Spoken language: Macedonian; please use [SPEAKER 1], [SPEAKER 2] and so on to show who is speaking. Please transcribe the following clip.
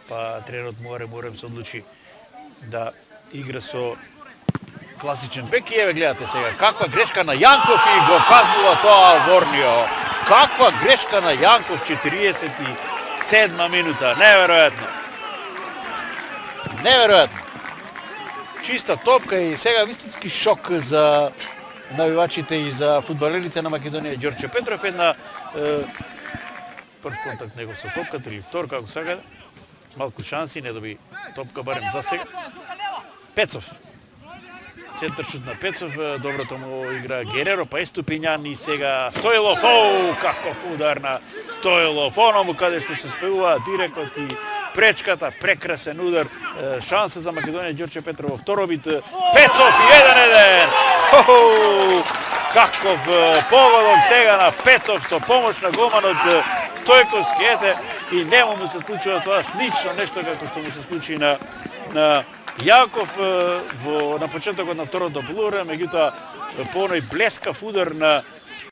[SPEAKER 1] па тренерот мора се одлучи да игра со класичен бек и еве гледате сега каква грешка на Јанков и го казнува тоа Ворнио. Каква грешка на Јанков, 47 минута, неверојатно. Неверојатно. Чиста топка и сега вистински шок за навивачите и за фудбалерите на Македонија. Ѓорче Петров една прв контакт него со топката или втор како сега. Малку шанси, не доби топка барем за сега. Пецов. Центаршут на Пецов, доброто му игра Гереро, па Ступињан и сега Стоилов. Каков удар на Стоилов, оному каде што се спеува директот и пречката, прекрасен удар, шанса за Македонија, Ѓорче Петров во второбит, Пецов и 1-1. Каков погодок сега на Пецов со помош на голманот Стојковски, ете, и нему му се случува тоа слично нешто како што му се случи на Јаков на почетокот на второто полувреме, меѓутоа по оној блескав удар на